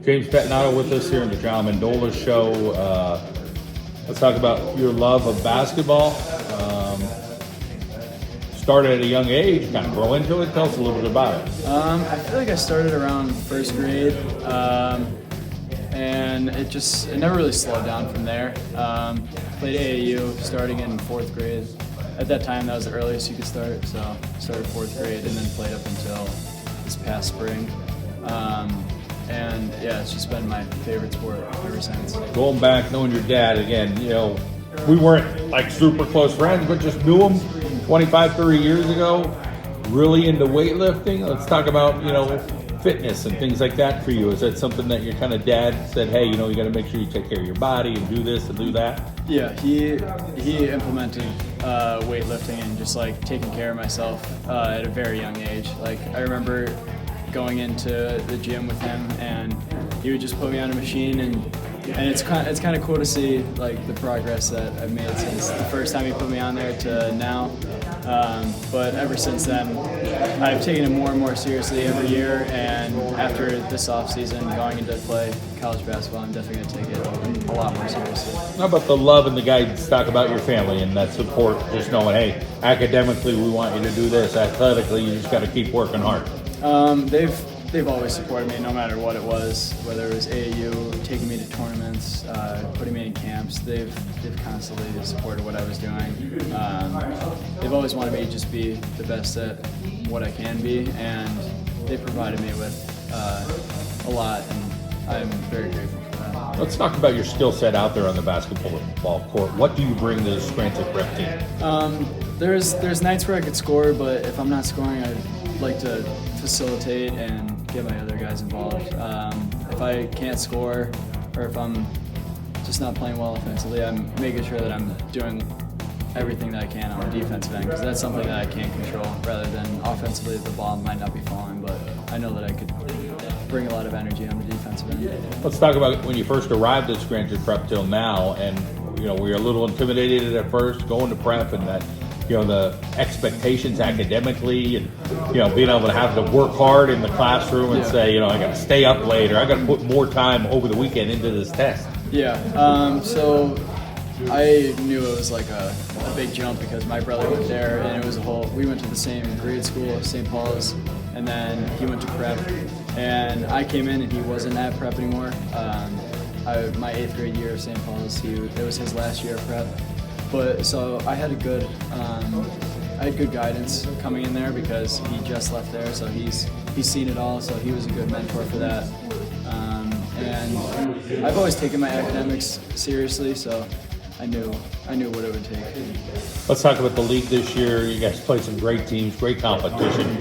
James Pettinato with us here in the John Mendola show. Let's talk about your love of basketball. Started at a young age, kind of grow into it. Tell us a little bit about it. I feel like I started around first grade, and it never really slowed down from there. Played AAU starting in fourth grade. At that time, that was the earliest you could start, so started fourth grade and then played up until this past spring. And yeah, it's just been my favorite sport ever since. Going back, knowing your dad, again, we weren't like super close friends, but just knew him 25, 30 years ago, really into weightlifting. Let's talk about, fitness and things like that for you. Is that something that your kind of dad said, hey, you got to make sure you take care of your body and do this and do that? Yeah, he implemented weightlifting and just like taking care of myself at a very young age. Like I remember going into the gym with him, and he would just put me on a machine, and it's kind of cool to see like the progress that I've made since the first time he put me on there to now. But ever since then, I've taken it more and more seriously every year, and after this off season, going into play college basketball, I'm definitely going to take it a lot more seriously. How about the love and the guidance? Talk about your family and that support, just knowing, hey, academically we want you to do this, athletically you just got to keep working hard. They've always supported me no matter what it was, whether it was AAU, taking me to tournaments, putting me in camps. They've constantly supported what I was doing. They've always wanted me to just be the best at what I can be, and they provided me with a lot, and I'm very grateful for that. Let's talk about your skill set out there on the basketball court. What do you bring to the Scranton Prep team? There's nights where I could score, but if I'm not scoring, I'd like to facilitate and get my other guys involved. If I can't score, or if I'm just not playing well offensively, I'm making sure that I'm doing everything that I can on the defensive end, because that's something that I can't control, rather than offensively the ball might not be falling, but I know that I could bring a lot of energy on the defensive end. Let's talk about when you first arrived at Scranton Prep till now, and we were a little intimidated at first going to prep, and that the expectations academically, and being able to have to work hard in the classroom and say, I got to stay up late, or I got to put more time over the weekend into this test. Yeah. So I knew it was like a big jump, because my brother went there, and it was we went to the same grade school, St. Paul's, and then he went to prep, and I came in and he wasn't at prep anymore. My 8th grade year of St. Paul's, it was his last year of prep. But so I had good guidance coming in there, because he just left there, so he's seen it all, so he was a good mentor for that. And I've always taken my academics seriously, so I knew what it would take. Let's talk about the league this year. You guys played some great teams, great competition.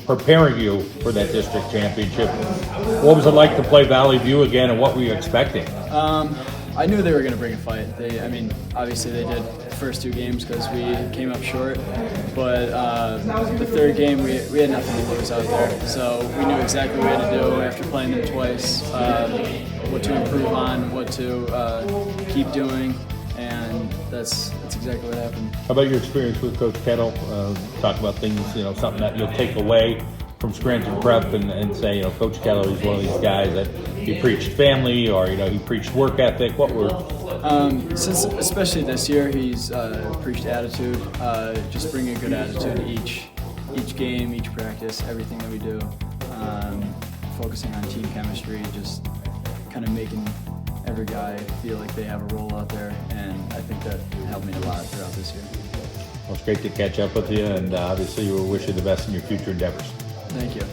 Preparing you for that district championship, what was it like to play Valley View again, and what were you expecting? I knew they were going to bring a fight. Obviously they did the first 2 games because we came up short, but the third game we had nothing to lose out there. So we knew exactly what we had to do after playing them twice, what to improve on, what to keep doing, and that's exactly what happened. How about your experience with Coach Kettle? Talk about things, something that you'll take away from Scranton Prep and say, Coach Kettle is one of these guys that he preached family, or he preached work ethic. What were since especially this year, he's preached attitude, just bring a good attitude to each game, each practice, everything that we do, focusing on team chemistry, just kind of making every guy feel like they have a role out there, and I think that helped me a lot throughout this year. Well, it's great to catch up with you, and obviously we wish you the best in your future endeavors. Thank you.